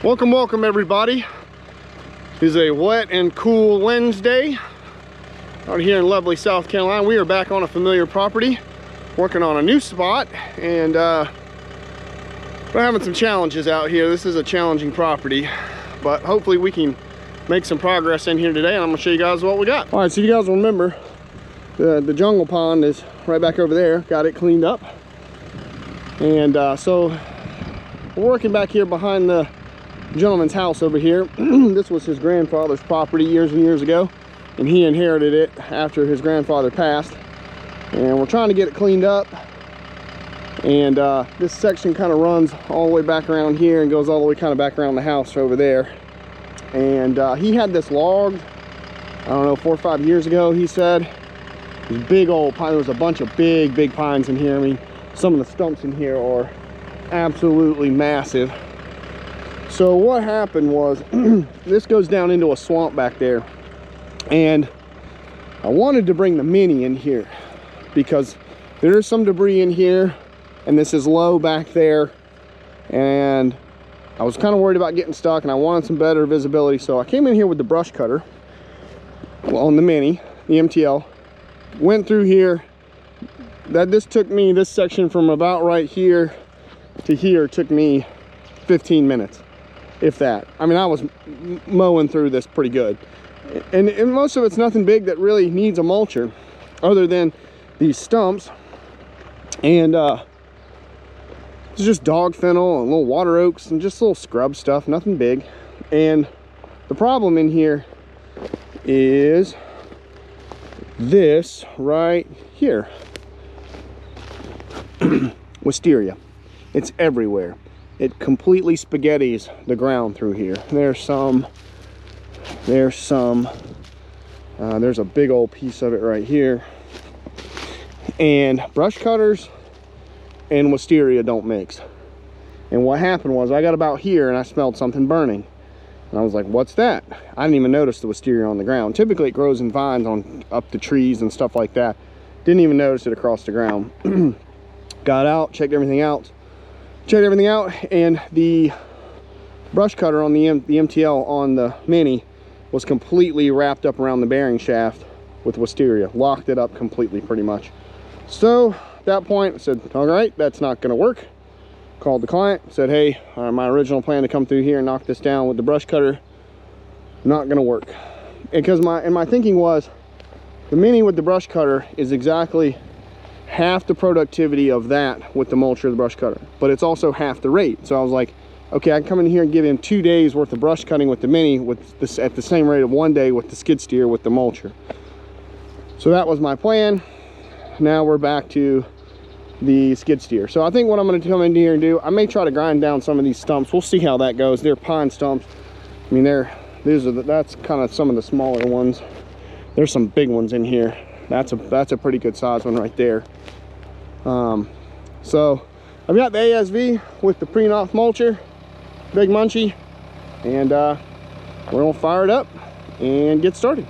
Welcome everybody. It is a wet and cool Wednesday out here in lovely South Carolina. We are back on a familiar property, working on a new spot, and we're having some challenges out here. This is a challenging property, but hopefully we can make some progress in here today, and I'm gonna show you guys what we got. All right, so you guys remember the jungle pond is right back over there. Got it cleaned up, and so we're working back here behind the gentleman's house over here. This was his grandfather's property years and years ago, and he inherited it after his grandfather passed, and we're trying to get it cleaned up. And this section kind of runs all the way back around here and goes all the way kind of back around the house over there. And he had this logged, I don't know, 4 or 5 years ago, he said. These big old pine. There was a bunch of big pines in here. I mean, some of the stumps in here are absolutely massive. So what happened was, this goes down into a swamp back there, and I wanted to bring the Mini in here because there is some debris in here, and this is low back there, and I was kind of worried about getting stuck, and I wanted some better visibility. So I came in here with the brush cutter on the Mini, the MTL, went through here. This took me, this section from about right here to here took me 15 minutes. If that. I mean, I was mowing through this pretty good, and most of it's nothing big that really needs a mulcher other than these stumps, and it's just dog fennel and little water oaks and just little scrub stuff, nothing big. And the problem in here is this right here. Wisteria. It's everywhere. It completely spaghettis the ground through here. There's a big old piece of it right here. And brush cutters and wisteria don't mix. And what happened was, I got about here and I smelled something burning. And I was like, what's that? I didn't even notice the wisteria on the ground. Typically it grows in vines on up the trees and stuff like that. Didn't even notice it across the ground. Got out, checked everything out, and the brush cutter on the MTL on the Mini was completely wrapped up around the bearing shaft with wisteria, locked it up completely pretty much. So at that point I said, all right, that's not going to work. Called the client, said, hey, my original plan to come through here and knock this down with the brush cutter, not going to work. Because my thinking was, the Mini with the brush cutter is exactly half the productivity of that with the mulcher of the brush cutter, but it's also half the rate. So I was like, okay, I can come in here and give him 2 days worth of brush cutting with the Mini with this at the same rate of 1 day with the skid steer with the mulcher. So that was my plan. Now we're back to the skid steer. So I think what I'm going to come in here and do, I may try to grind down some of these stumps. We'll see how that goes. They're pine stumps. I mean, that's kind of some of the smaller ones. There's some big ones in here. That's a pretty good size one right there. So I've got the ASV with the pre-knock mulcher, Big Munchie, and we're gonna fire it up and get started.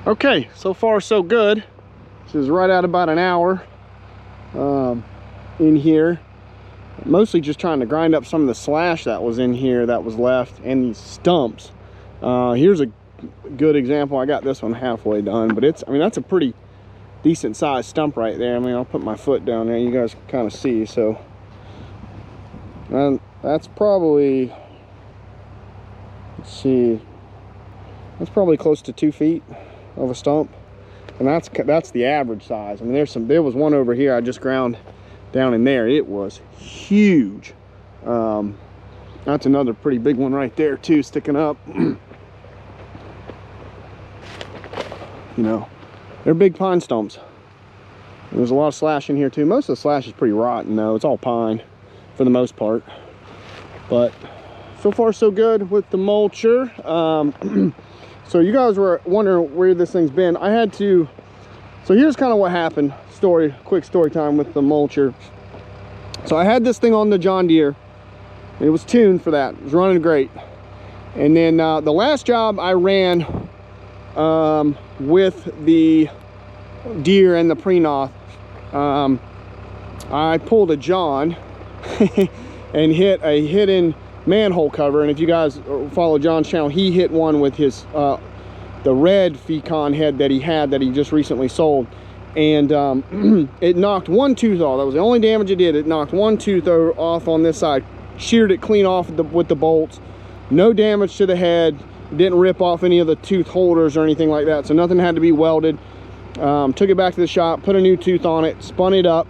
Okay, so far so good. This is right at about an hour in here. Mostly just trying to grind up some of the slash that was in here that was left, and these stumps. Here's a good example. I got this one halfway done, but it's, I mean, that's a pretty decent sized stump right there. I mean, I'll put my foot down there, you guys can kind of see. So that's probably, let's see, that's probably close to 2 feet of a stump, and that's the average size. I mean, there was one over here I just ground down in there. It was huge. That's another pretty big one right there too, sticking up. You know, they're big pine stumps. There's a lot of slash in here too. Most of the slash is pretty rotten though. It's all pine for the most part. But so far so good with the mulcher. So you guys were wondering where this thing's been. I had to, so here's kind of what happened. Quick story time with the mulcher. So I had this thing on the John Deere. It was tuned for that. It was running great. And then the last job I ran with the Deere and the Prenoth, I pulled a John and hit a hidden manhole cover. And if you guys follow John's channel, he hit one with his the red Fecon head that he just recently sold, and it knocked one tooth off. That was the only damage it did. It knocked one tooth off on this side, sheared it clean off with the bolts. No damage to the head, didn't rip off any of the tooth holders or anything like that, so nothing had to be welded. Took it back to the shop, put a new tooth on it, spun it up,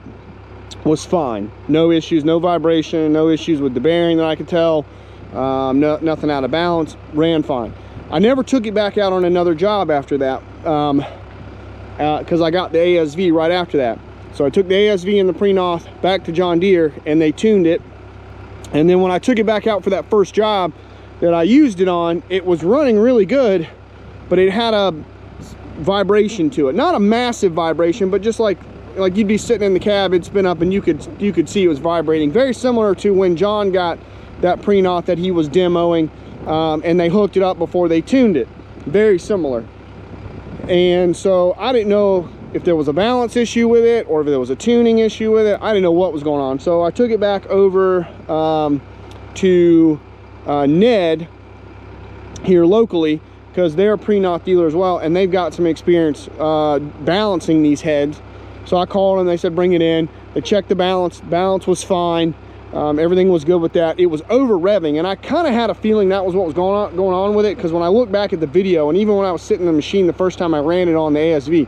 was fine. No issues, no vibration, no issues with the bearing that I could tell. Nothing out of balance, ran fine. I never took it back out on another job after that, because I got the ASV right after that. So I took the ASV and the Prenoth back to John Deere, and they tuned it. And then when I took it back out for that first job that I used it on, it was running really good, but it had a vibration to it. Not a massive vibration, but just like you'd be sitting in the cab, it'd spin up and you could see it was vibrating. Very similar to when John got that Prenoth that he was demoing, and they hooked it up before they tuned it. Very similar. And so I didn't know if there was a balance issue with it or if there was a tuning issue with it. I didn't know what was going on. So I took it back over to Ned here locally, because they're a Prenoth dealer as well, and they've got some experience balancing these heads. So I called them, they said bring it in. They checked the balance was fine. Everything was good with that. It was over revving, and I kind of had a feeling that was what was going on with it, because when I look back at the video, and even when I was sitting in the machine the first time I ran it on the ASV,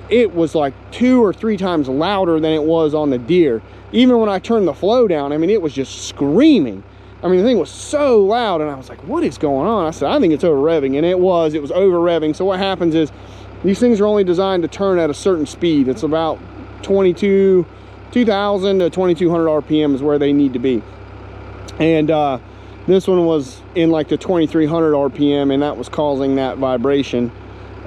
it was like 2 or 3 times louder than it was on the Deere. Even when I turned the flow down, I mean, it was just screaming. I mean, the thing was so loud, and I was like, what is going on? I said, I think it's over revving, and it was over revving. So what happens is these things are only designed to turn at a certain speed. It's about 2,000 to 2,200 RPM is where they need to be. And this one was in like the 2,300 RPM, and that was causing that vibration.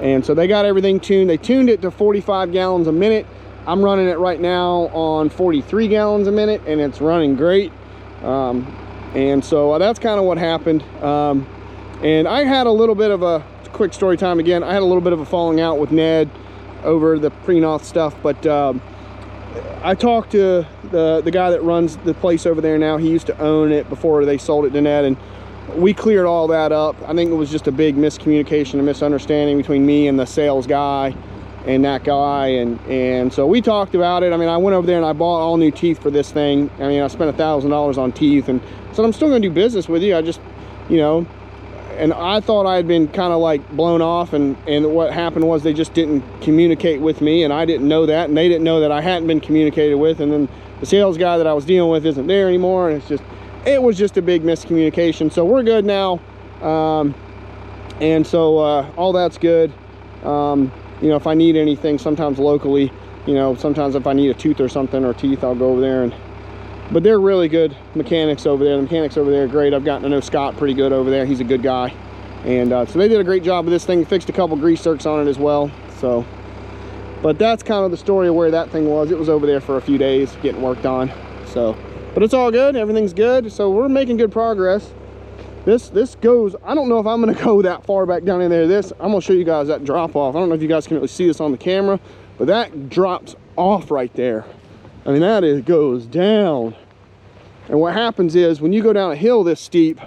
And so they got everything tuned. They tuned it to 45 gallons a minute. I'm running it right now on 43 gallons a minute, and it's running great. And so that's kind of what happened. And I had a little bit of a quick story time again. I had a little bit of a falling out with Ned over the Prenoth stuff, but I talked to the guy that runs the place over there now. He used to own it before they sold it to Ned, and we cleared all that up. I think it was just a big miscommunication, a misunderstanding between me and the sales guy and that guy, and so we talked about it. I mean, I went over there and I bought all new teeth for this thing. I mean, I spent $1,000 on teeth, and said, I'm still gonna do business with you. I just, you know, and I thought I had been kind of like blown off, and what happened was they just didn't communicate with me, and I didn't know that, and they didn't know that I hadn't been communicated with, and then the sales guy that I was dealing with isn't there anymore, and it was just a big miscommunication. So we're good now, and so all that's good. You know, if I need anything, sometimes locally, you know, sometimes if I need a tooth or something, or teeth, I'll go over there. But they're really good mechanics over there. The mechanics over there are great. I've gotten to know Scott pretty good over there. He's a good guy. And so they did a great job with this thing. Fixed a couple grease zerks on it as well. So, but that's kind of the story of where that thing was. It was over there for a few days getting worked on. So, but it's all good. Everything's good. So we're making good progress. This goes, I don't know if I'm gonna go that far back down in there. I'm gonna show you guys that drop off. I don't know if you guys can really see this on the camera, but that drops off right there. I mean, that goes down. And what happens is when you go down a hill this steep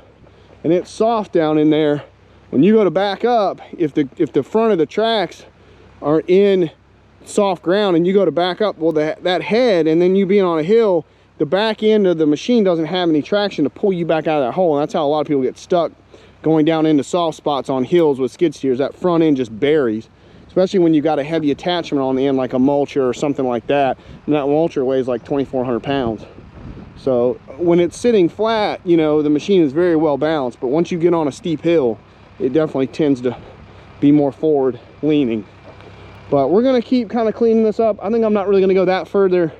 and it's soft down in there, when you go to back up, if the front of the tracks are in soft ground and you go to back up, well, that head, and then you being on a hill, the back end of the machine doesn't have any traction to pull you back out of that hole. And that's how a lot of people get stuck going down into soft spots on hills with skid steers. That front end just buries, especially when you got a heavy attachment on the end like a mulcher or something like that. And that mulcher weighs like 2,400 pounds. So when it's sitting flat, you know, the machine is very well balanced, but once you get on a steep hill, it definitely tends to be more forward leaning. But we're gonna keep kind of cleaning this up. I think I'm not really gonna go that further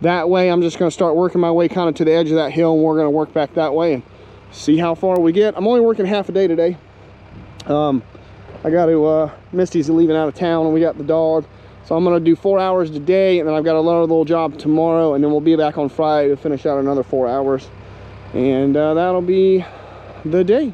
that way. I'm just gonna start working my way kind of to the edge of that hill, and we're gonna work back that way and see how far we get. I'm only working half a day today. I got to, Misty's leaving out of town and we got the dog. So I'm gonna do 4 hours today, and then I've got another little job tomorrow, and then we'll be back on Friday to finish out another 4 hours. And that'll be the day.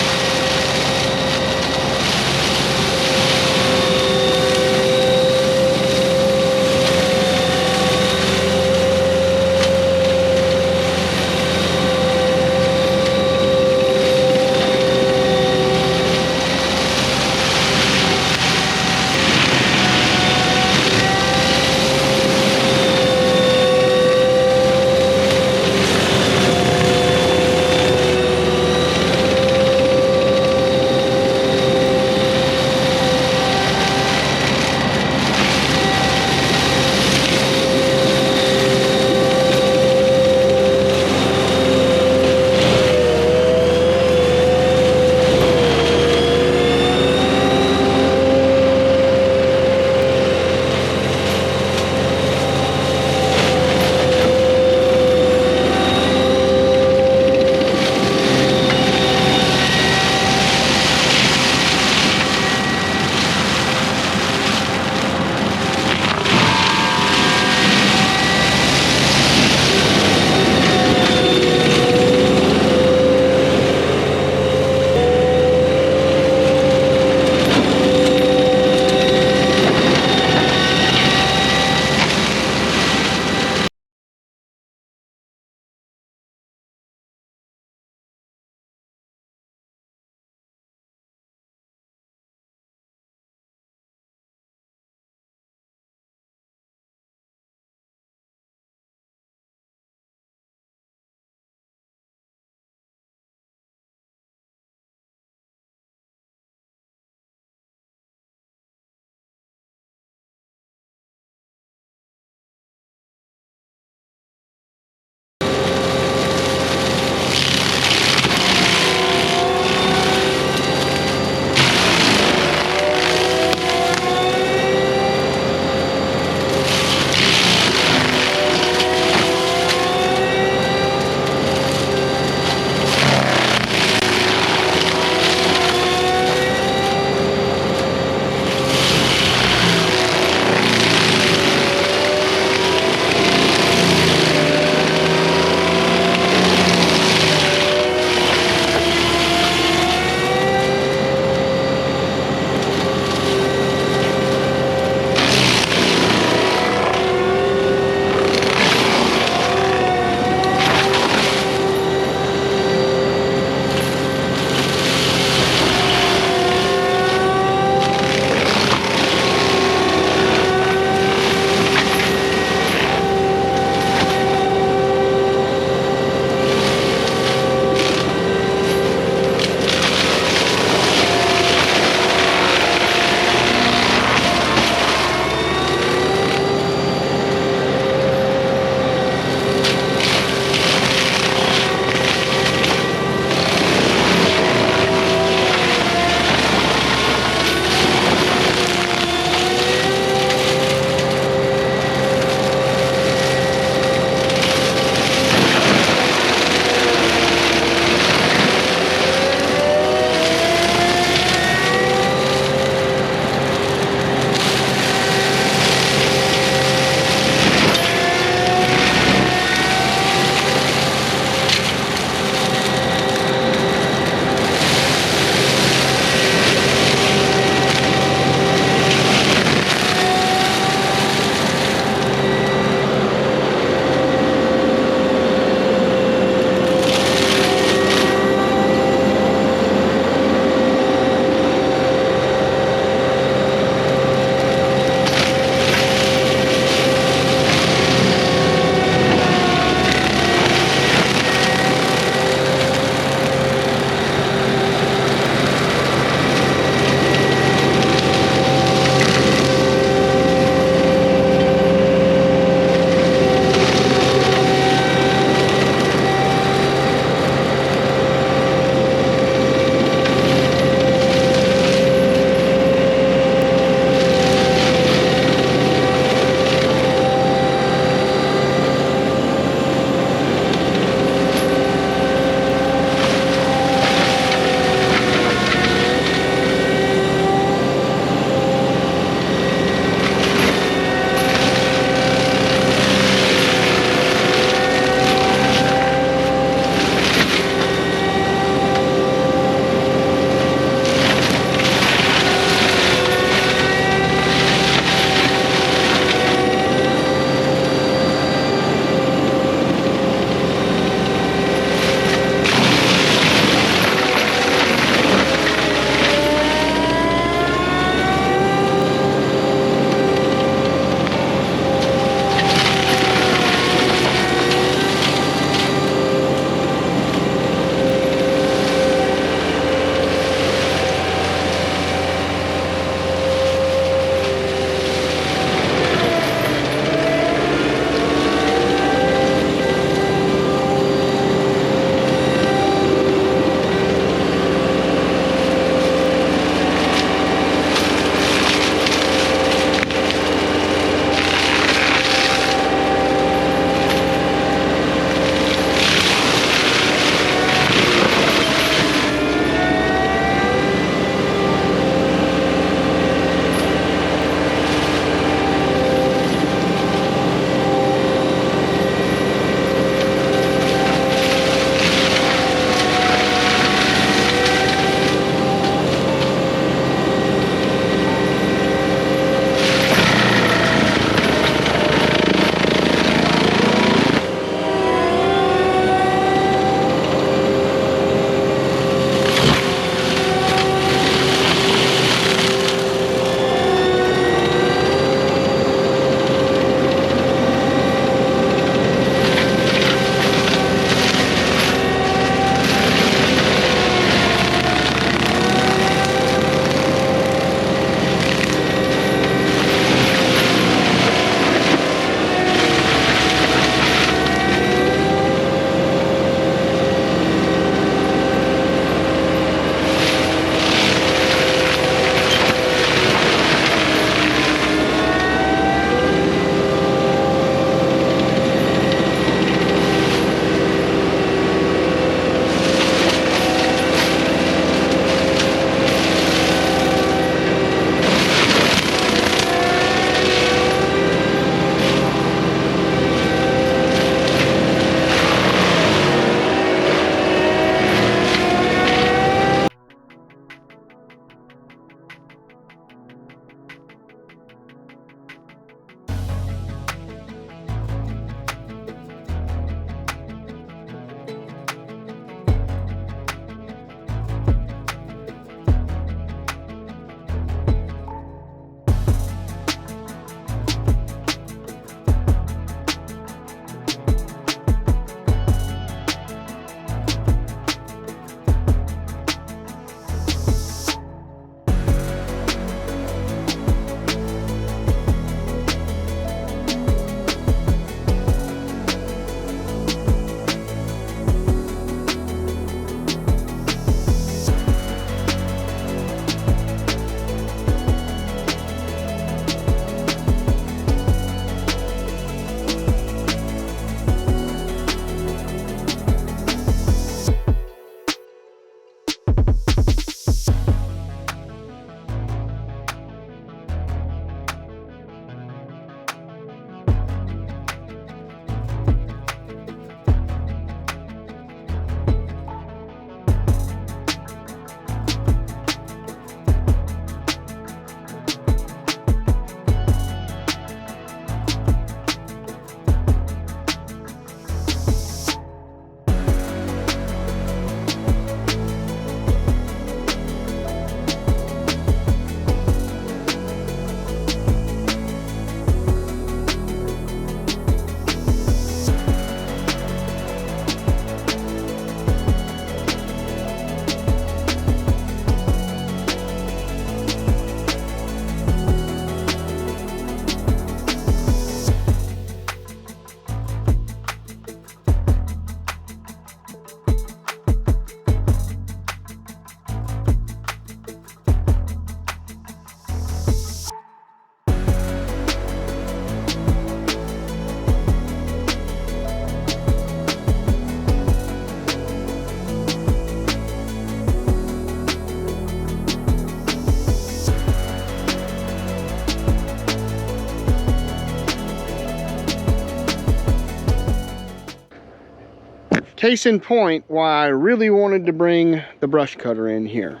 Case in point, why I really wanted to bring the brush cutter in here.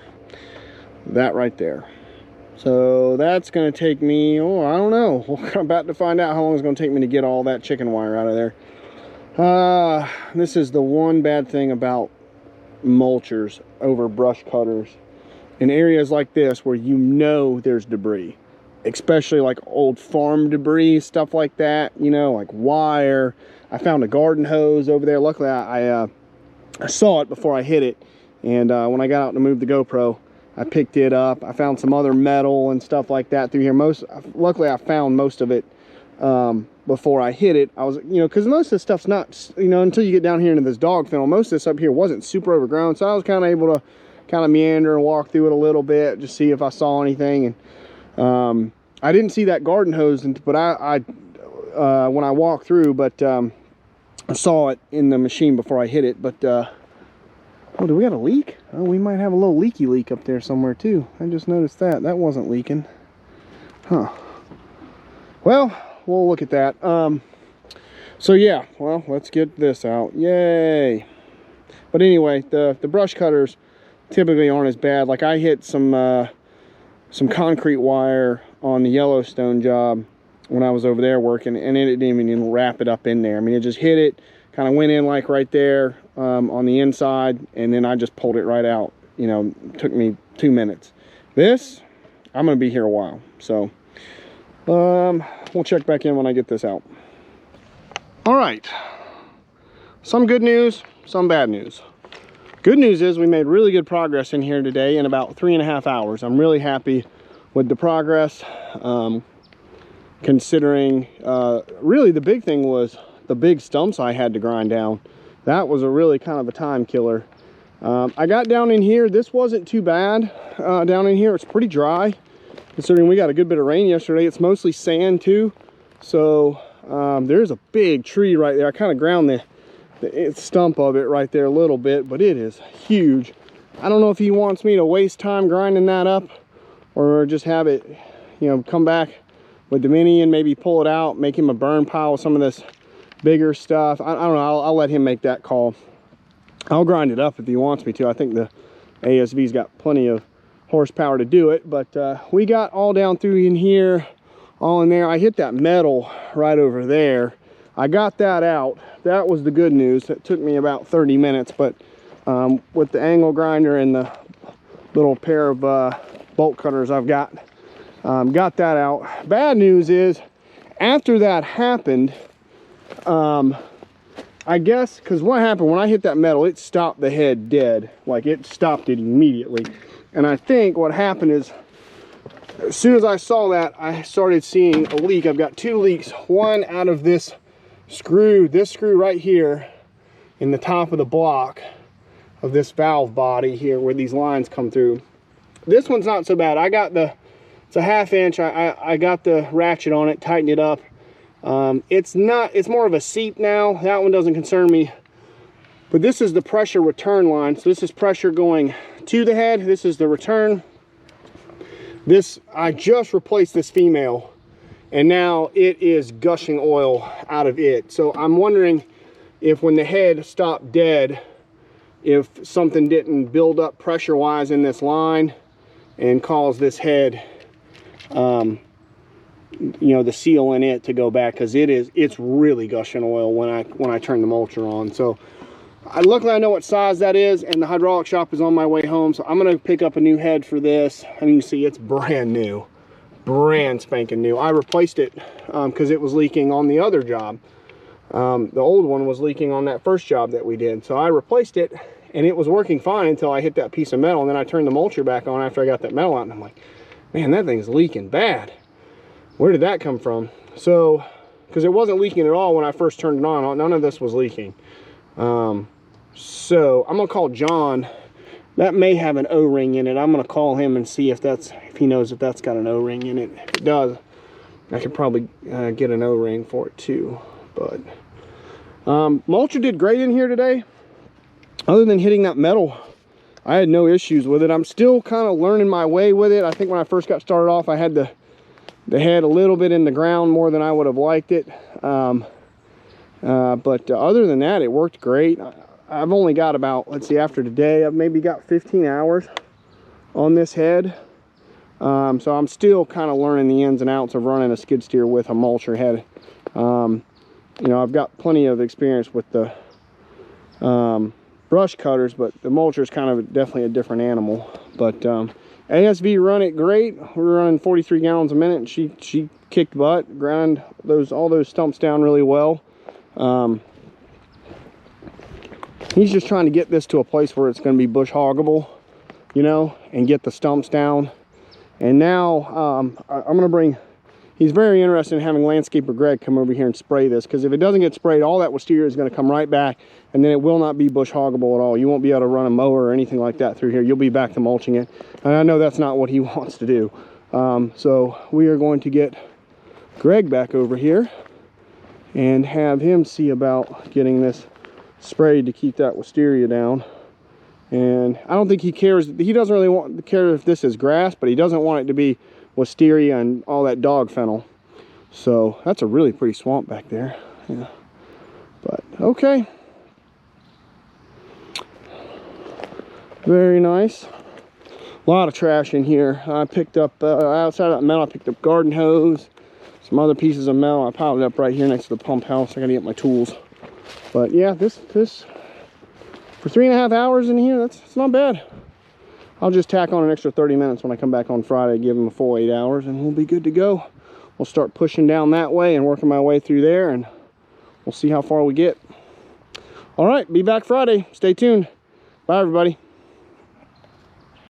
That right there. So that's going to take me, oh, I don't know. We're about to find out how long it's going to take me to get all that chicken wire out of there. This is the one bad thing about mulchers over brush cutters. In areas like this where you know there's debris, especially like old farm debris, stuff like that, you know, like wire. I found a garden hose over there. Luckily, I saw it before I hit it, and when I got out to move the GoPro, I picked it up. I found some other metal and stuff like that through here. Luckily, I found most of it before I hit it. I was, you know, because most of this stuff's not, you know, until you get down here into this dog field, most of this up here wasn't super overgrown, so I was kind of able to kind of meander and walk through it a little bit, just see if I saw anything. And I didn't see that garden hose, but I when I walked through, but I saw it in the machine before I hit it. But oh, do we got a leak? Oh, we might have a little leaky leak up there somewhere too. I just noticed that wasn't leaking. Huh. Well, we'll look at that. So yeah, well, let's get this out. Yay. But anyway, the brush cutters typically aren't as bad. Like I hit some concrete wire on the Yellowstone job when I was over there working, and it didn't even wrap it up in there. I mean, it just hit it, kind of went in like right there on the inside, and then I just pulled it right out. You know, it took me 2 minutes. This, I'm gonna be here a while, so we'll check back in when I get this out. All right, some good news, some bad news. Good news is we made really good progress in here today in about 3.5 hours. I'm really happy with the progress, considering really the big thing was the big stumps I had to grind down. That was a really kind of a time killer. I got down in here. This wasn't too bad down in here. It's pretty dry, considering we got a good bit of rain yesterday. It's mostly sand too. So there's a big tree right there. I kind of ground the stump of it right there a little bit, but it is huge. I don't know if he wants me to waste time grinding that up or just have it, you know, come back with the mini and maybe pull it out, make him a burn pile with some of this bigger stuff. I don't know. I'll let him make that call. I'll grind it up if he wants me to. I think the ASV's got plenty of horsepower to do it, but we got all down through in here, all in there. I hit that metal right over there. I got that out. That was the good news. It took me about 30 minutes, but with the angle grinder and the little pair of bolt cutters I've got that out. Bad news is, after that happened, I guess, because what happened when I hit that metal, it stopped the head dead. Like, it stopped it immediately. And I think what happened is, as soon as I saw that, I started seeing a leak. I've got 2 leaks. One out of this screw right here in the top of the block of this valve body here where these lines come through. This one's not so bad. I got it's a 1/2 inch. I got the ratchet on it, tightened it up. It's more of a seep now. That one doesn't concern me. But this is the pressure return line. So this is pressure going to the head. This is the return. I just replaced this female, and now it is gushing oil out of it. So I'm wondering if when the head stopped dead, if something didn't build up pressure wise in this line and cause this head, you know, the seal in it to go back, because it's really gushing oil when I turn the mulcher on. So luckily I know what size that is, and the hydraulic shop is on my way home, so I'm gonna pick up a new head for this. And you can see it's brand new, brand spanking new. I replaced it because it was leaking on the other job. The old one was leaking on that first job that we did, so I replaced it, and it was working fine until I hit that piece of metal. And then I turned the mulcher back on after I got that metal out, and I'm like, man, that thing's leaking bad. Where did that come from? So, because it wasn't leaking at all when I first turned it on. None of this was leaking. So I'm gonna call John. That may have an O-ring in it. I'm gonna call him and see if he knows if that's got an O-ring in it. If it does, I could probably get an O-ring for it too. But mulcher did great in here today. Other than hitting that metal, I had no issues with it. I'm still kind of learning my way with it. I think when I first got started off, I had the head a little bit in the ground more than I would have liked it. But other than that, it worked great. I've only got about, let's see, after today, I've maybe got 15 hours on this head. So I'm still kind of learning the ins and outs of running a skid steer with a mulcher head. You know, I've got plenty of experience with the brush cutters, but the mulcher is kind of definitely a different animal. But ASV run it great. We're running 43 gallons a minute, and she kicked butt, ground all those stumps down really well. He's just trying to get this to a place where it's going to be bush hoggable, you know, and get the stumps down. And now I'm going to bring, he's very interested in having landscaper Greg come over here and spray this, because if it doesn't get sprayed, all that wisteria is going to come right back, and then it will not be bush hoggable at all. You won't be able to run a mower or anything like that through here. You'll be back to mulching it, and I know that's not what he wants to do. So we are going to get Greg back over here and have him see about getting this sprayed to keep that wisteria down. And I don't think he cares. He doesn't really care if this is grass, but he doesn't want it to be wisteria and all that dog fennel. So that's a really pretty swamp back there. Yeah. But okay. Very nice. A lot of trash in here. I picked up, outside of that metal, I picked up garden hose, some other pieces of metal. I piled it up right here next to the pump house. I gotta get my tools. But yeah, this for 3.5 hours in here, it's not bad. I'll just tack on an extra 30 minutes when I come back on Friday, give him a full 8 hours, and we'll be good to go. We'll start pushing down that way and working my way through there, and we'll see how far we get. All right, be back Friday. Stay tuned. Bye, everybody.